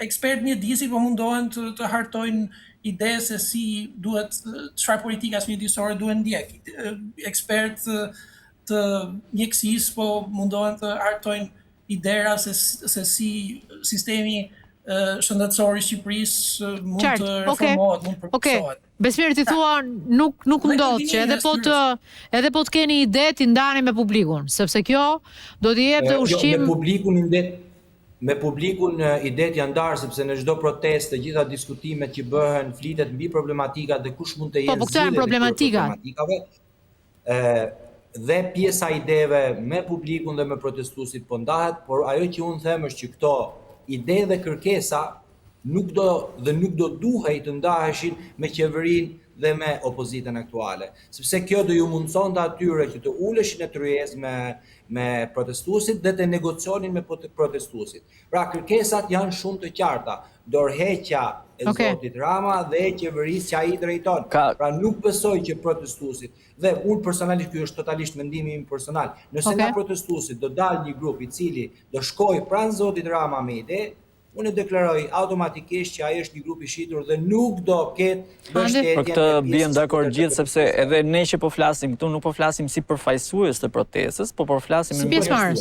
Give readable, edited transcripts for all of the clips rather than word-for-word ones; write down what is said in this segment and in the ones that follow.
ekspert mjedisi po mundohen të hartojnë ide se si duhet, çfarë politikas mjedisore duhen ndjek. Ekspert të mjekësisë po mundohen të hartojnë idera se si sistemi shëndetësor i Shqipërisë mund të reformohet, mund të përmirësohet. Besmir, ti thua nuk ndodh që edhe po të keni ide t'i ndani me publikun, sepse kjo do t'i jep të ushqim. Me publikun idet janë ndarë, sepse në çdo protestë, të gjitha diskutimet që bëhen, flitet mbi problematikat dhe kush mund të jenë zgjidhje të problematikave. Dhe pjesa ideve me publikun dhe me protestuesit po ndahet, por ajo që unë them është që këto ide dhe kërkesa nuk do duhej të ndaheshin me qeverinë dhe me opozitën aktuale. Sepse kjo do ju mundsonte atyre që të uleshin në tryez me protestuesit dhe të negocionin me protestuesit. Pra kërkesat janë shumë të qarta. Dorëheqja e zotit Rama dhe qeverisë që ai drejton. Pra nuk besoj që protestuesit, dhe unë personalisht, ky është totalisht mendimi im personal, nëse nga protestuesit do dalë një grup i cili do shkojë pranë zotit Rama me ide, unë deklaroj automatikisht që ai është një grup i shitur dhe nuk do ketë mbështetje. Për këtë bien dakord gjithë, sepse edhe ne që po flasim këtu nuk po flasim si përfaqësues të protestës, po flasim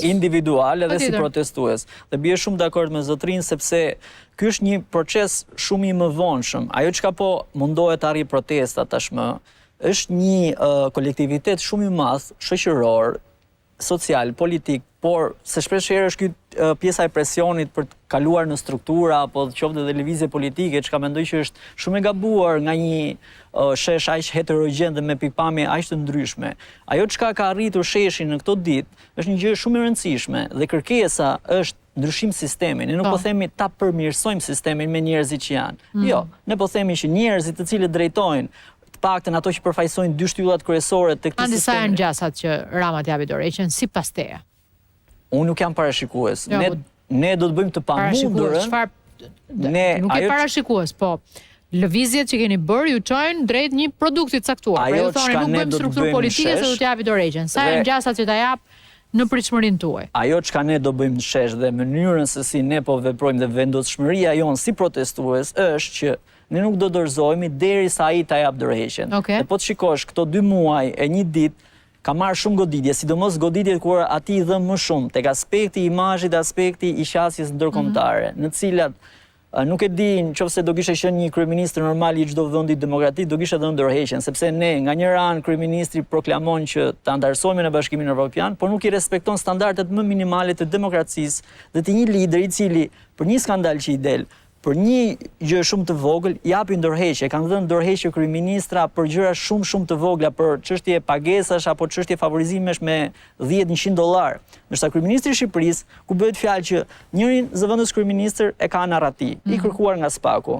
individual edhe si protestues. Dhe bie shumë dakord me zotrin sepse ky është një proces shumë i mëvonshëm. Ajo çka po mundohet të arrijë protesta tashmë është një kolektivitet shumë i madh shoqëror, social, politik, por se shpeshherë është ky pjesa e presionit për të kaluar në struktura apo qoftë edhe lëvizje politike, çka mendoj që është shumë e gabuar nga një shesh aq heterogjen dhe me pikpamje aq të ndryshme. Ajo çka ka arritur sheshi në këto ditë është një gjë shumë e rëndësishme dhe kërkesa është ndryshim sistemi. Ne nuk po themi ta përmirësojmë sistemin me njerëzit që janë. Jo, ne po themi që njerëzit të cilët drejtojnë paktën ato që përfaqësojnë dy shtyllat kryesore të këtij sistemi. Disa janë gjasat që Rama t'japi dorëheqjen sipas teje. Unë nuk jam parashikues. Ne do të bëjmë të pamundurën. Nuk e parashikues, po lëvizjet që keni bërë ju çojnë drejt një produkti të caktuar. Pra ju thoni nuk bëjmë strukturë politike se do t'japi dorëheqjen. Sa janë gjasat që ta jap në pritshmërinë tuaj? Ajo çka ne do bëjmë në shesh dhe mënyrën se si ne po veprojmë dhe vendosshmëria jonë si protestues është që ne nuk do dorëzohemi derisa ai ta jap dorëheqjen. Dhe po të shikosh këto 2 muaj e një ditë ka marrë shumë goditje, sidomos goditjet kur ati i dhëm më shumë tek aspekti i imazhit, aspekti i qasjes ndërkombëtare, në cilat nuk e di nëse do kishte qenë një kryeminist normal i çdo vendi demokratik do kishte dhënë dorëheqjen, sepse ne nga njëra anë kryeministri proklamon që ta ndarësohemi në Bashkimin Evropian, por nuk i respekton standardet më minimale të demokracisë dhe të një lideri i cili për një skandal që i del për një gjë shumë të vogël, japin dorëheqje, kanë dhënë dorëheqje kryeministra për gjëra shumë të vogla, për çështje pagesash apo çështje favorizimesh me $10-100. Ndërsa kryeministri i Shqipërisë, ku bëhet fjalë që njërin zëvendës kryeministër e ka në arrati, i kërkuar nga SPAKU.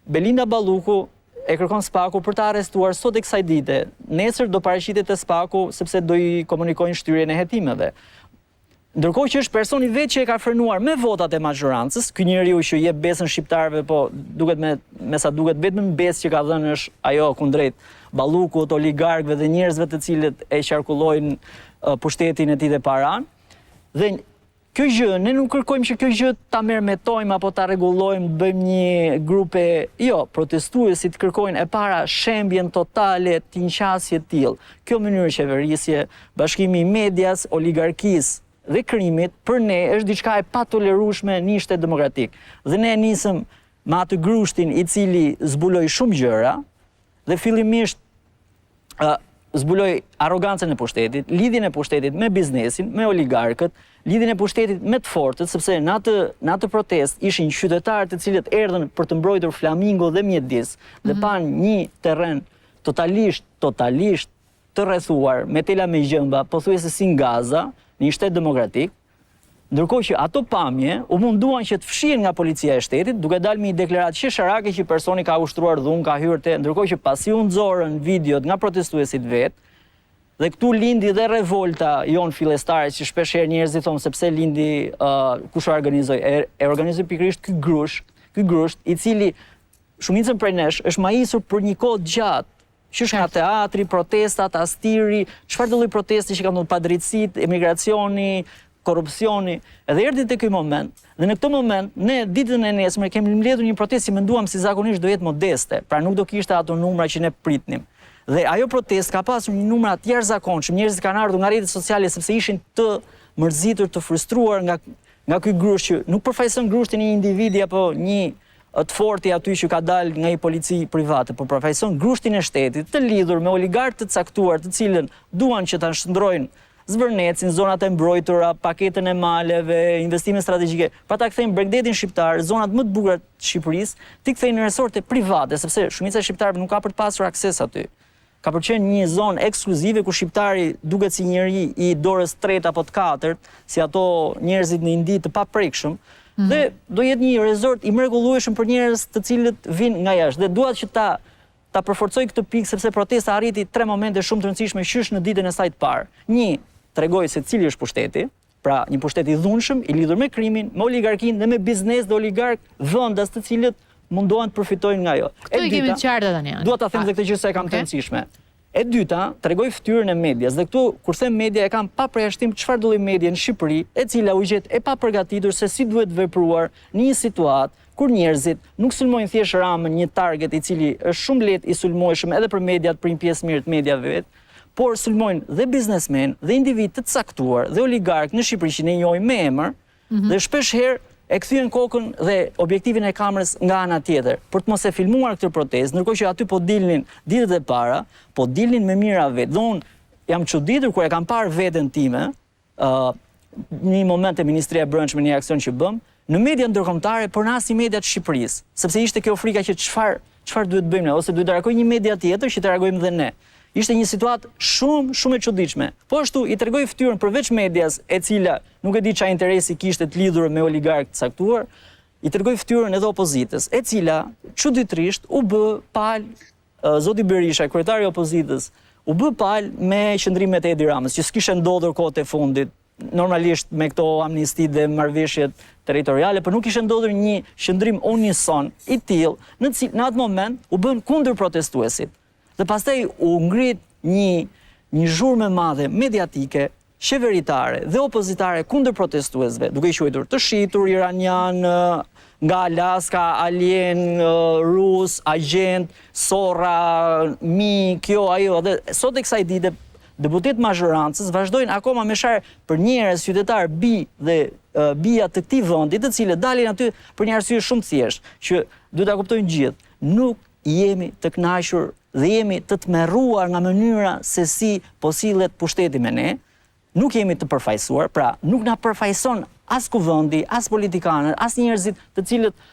Belinda Balluku e kërkon SPAKU për ta arrestuar sot e kësaj dite. Nesër do paraqitet te SPAKU sepse do i komunikojnë shtyrjen e hetimeve. Ndërkohë që është personi vetë që e ka frenuar me votat e majorancës, ky njeriu që jep besën shqiptarëve, po duket me sa duket vetëm besë që ka dhënë është ajo kundrejt Ballukut, oligarkëve dhe njerëzve të cilët e qarkullojnë pushtetin e tij dhe paran. Dhe kjo gjë, ne nuk kërkojmë që kjo gjë ta mermetojmë apo ta rregullojmë, bëjmë një grupe, jo, protestuesit kërkojnë e para shembjen totale të një qasje të tillë. Kjo mënyrë qeverisje, bashkimi i medias, oligarkisë dhe krimit për ne është diçka e patolerueshme në një shtet demokratik. Dhe ne nisëm me atë grushtin i cili zbuloi shumë gjëra dhe fillimisht zbuloi arrogancën e pushtetit, lidhjen e pushtetit me biznesin, me oligarkët, lidhjen e pushtetit me të fortët, sepse në atë protestë ishin qytetarë të cilët erdhën për të mbrojtur Flamingo dhe Mjedis dhe pan një terren totalisht të rrethuar me tela me gjëmba, pothuajse si Gaza, një shtet demokratik, ndërkohë që ato pamje u munduan që të fshihen nga policia e shtetit, duke dalë me një deklaratë shesharake që personi ka ushtruar dhunë, ka hyrë te, ndërkohë që pasi u nxorën videot nga protestuesit vet, dhe këtu lindi dhe revolta jon fillestare që shpeshherë njerëzit thonë sepse lindi kush organizoi, e organizoi pikërisht ky grusht i cili shumicën prej nesh është mahisur për një kohë gjatë. Qysh nga teatri, protestat, astiri, çfarë do lloj protesti që kanë ndodhur, padrejtësitë, emigracioni, korrupsioni, edhe erdhi te ky moment, dhe në këtë moment, ne ditën e nesër kemi mbledhur një protestë që menduam si zakonisht do jetë modeste, pra nuk do kishte ato numra që ne pritnim. Dhe ajo protestë ka pasur një numra të jashtëzakonshëm, njerëzit kanë ardhur nga rrjetet sociale sepse ishin të mërzitur, të frustruar nga ky grusht që nuk përfaqëson grushtin e një individi apo një të forti aty që ka dalë nga një polici private, por përfaqëson grushtin e shtetit të lidhur me oligarkë të caktuar, të cilën duan që ta shndrojnë zbërnecin, zonat e mbrojtura, paketën e maleve, investime strategjike, pa ta kthejnë Bregdetin shqiptar, zonat më të bukura të Shqipërisë, ti kthejnë në resorte private, sepse shumica e shqiptarëve nuk ka për të pasur akses aty. Ka për qenë një zonë ekskluzive ku shqiptari duket si njeri i dorës 3 apo të 4, si ato njerëzit në Indi të paprekshëm, dhe do jetë një resort i mrekullueshëm për njerëz të cilët vinë nga jashtë. Dhe dua që ta përforcoj këtë pikë sepse protesta arriti 3 momente shumë të rëndësishme qysh në ditën e saj të parë. Një, tregoj se cili është pushteti, pra një pushtet i dhunshëm, i lidhur me krimin, me oligarkinë dhe me biznes dhe oligark vendas të cilët mundohen të përfitojnë nga ajo. Këto i kemi të qarta tani. Dua ta them edhe këtë gjë se e kam të rëndësishme. E dyta, tregoj fytyrën e medias dhe këtu kur them media e kam pa përjashtim çfarë do lloj medie në Shqipëri, e cila u gjet e papërgatitur se si duhet vepruar në një situatë kur njerëzit nuk sulmojnë thjesht Ramën, një target i cili është shumë lehtë i sulmueshëm edhe për mediat, për një pjesë mirë të mediave vet, por sulmojnë dhe biznesmen, dhe individ të caktuar, dhe oligark në Shqipëri që ne njohim me emër, dhe shpesh herë e kthyen kokën dhe objektivin e kamerës nga ana tjetër, për të mos e filmuar këtë protestë, ndërkohë që aty po dilnin ditët e para, po dilnin me mira vetë. Dhe unë jam çuditur kur e kam parë veten time, në një moment e Ministria e Brendshme në një aksion që bëm, në media ndërkombëtare, por në asnjë media të Shqipërisë, sepse ishte kjo frika që çfarë duhet bëjmë ne, ose duhet të reagojë një media tjetër që të reagojmë dhe ne. Ishte një situatë shumë e çuditshme. Po ashtu i tregoj fytyrën përveç medias, e cila nuk e di çfarë interesi kishte të lidhur me oligark të caktuar, i tregoj fytyrën edhe opozitës, e cila çuditërisht u bë pal zoti Berisha, kryetari i opozitës, u bë pal me qëndrimet e Edi Ramës, që s'kishte ndodhur kohët e fundit, normalisht me këto amnisti dhe marrëveshjet territoriale, por nuk kishte ndodhur një qëndrim unison i tillë, në atë moment u bën kundër protestuesit. Dhe pastaj u ngrit një zhurmë e madhe mediatike, qeveritare dhe opozitare kundër protestuesve, duke i quajtur të shitur, iranian, nga Alaska, alien, rus, agent, sorra, kjo, ajo. Dhe sot e kësaj dite, deputet mazhorancës vazhdojnë akoma me sharë për njerëz qytetar bi dhe bija të këtij vendi, të cilët dalin aty për një arsye shumë thjeshtë, që duhet ta kuptojnë gjithë. Nuk jemi të kënaqur dhe jemi të tmerruar nga mënyra se si po sillet pushteti me ne, nuk jemi të përfaqësuar, pra nuk na përfaqëson as kuvendi, as politikanët, as njerëzit të cilët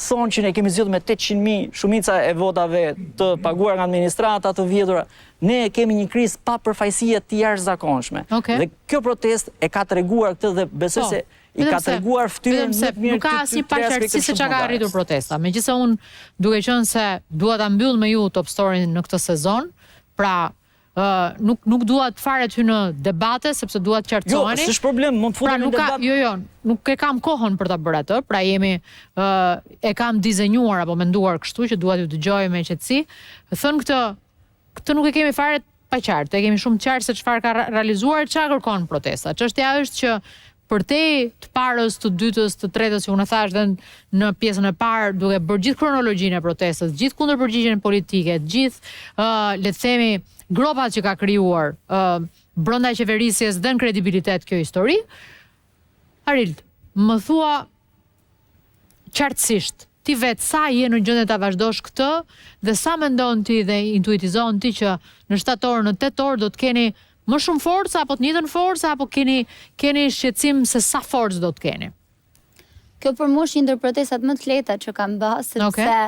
thonë që ne kemi zgjedhur me 800.000 shumica e votave të paguar nga administrata të vjedhura. Ne kemi një krizë pa përfaqësie të jashtëzakonshme. Dhe kjo protestë e ka treguar këtë dhe besoj se i ka treguar fytyrën më të mirë. Nuk ka asnjë paqartësi se çka ka arritur protesta. Megjithëse unë duke qenë se dua ta mbyll me ju top story-n në këtë sezon, pra nuk dua të fare ty në debate sepse dua të qartësoheni. Jo, s'është problem, mund të futemi në debat. Jo, nuk e kam kohën për ta bërë atë, pra e kam dizenjuar apo menduar kështu që dua t'ju dëgjoj me qetësi. Thën këtë nuk e kemi fare paqartë, e kemi shumë qartë se çfarë ka realizuar, çfarë kërkon protesta. Çështja është që për te të parës, të dytës, të tretës, që unë thash dhe në pjesën e parë, duke bërë gjithë kronologjinë e protestës, gjithë kundërpërgjigjen politike, gjithë, le të themi, gropat që ka krijuar brenda qeverisjes dhe në kredibilitet kjo histori. Arild, më thua qartësisht, ti vetë sa je në gjendje ta vazhdosh këtë dhe sa mendon ti dhe intuitizon ti që në shtator, në tetor do të keni më shumë forcë apo të njëjtën forcë apo keni shqetësim se sa forcë do të keni? Kjo për mua është një ndër protestat më të lehta që kam bërë, sepse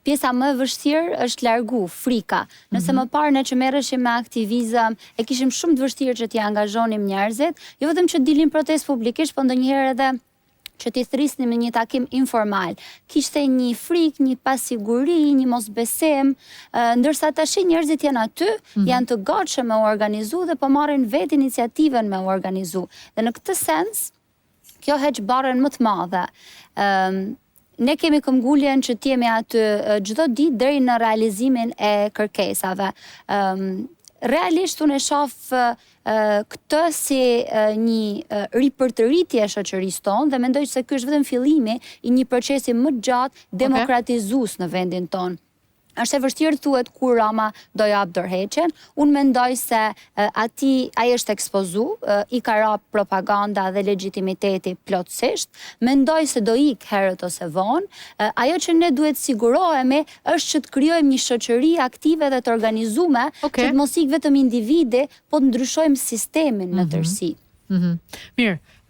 pjesa më e vështirë është largu frika. Nëse më parë ne që merreshim me aktivizëm, e kishim shumë të vështirë që t'i angazhonim njerëzit, jo vetëm që dilin protestë publikisht, por ndonjëherë edhe që t'i thrisnim në një takim informal. Kishte një frikë, një pasiguri, një mosbesim, ndërsa tash njerëzit janë aty, janë të gatshëm me u organizu dhe po marrin vetë iniciativën me u organizu. Dhe në këtë sens, kjo heq barën më të madhe. Ne kemi këmbguljen që t'jemi aty çdo ditë deri në realizimin e kërkesave. realisht unë e shoh këtë si një ripërtëritje e shoqërisë tonë dhe mendoj se ky është vetëm fillimi i një procesi më gjatë demokratizues në vendin tonë. Është e vështirë thuhet kur Rama do jap dorëheqjen. Unë mendoj se ai është ekspozu, i ka rap propaganda dhe legitimiteti plotësisht. Mendoj se do ik herët ose vonë. Ajo që ne duhet sigurohemi është që të krijojmë një shoqëri aktive dhe të organizuar, që të mos ik vetëm individi, po të ndryshojmë sistemin në tërësi. Mirë.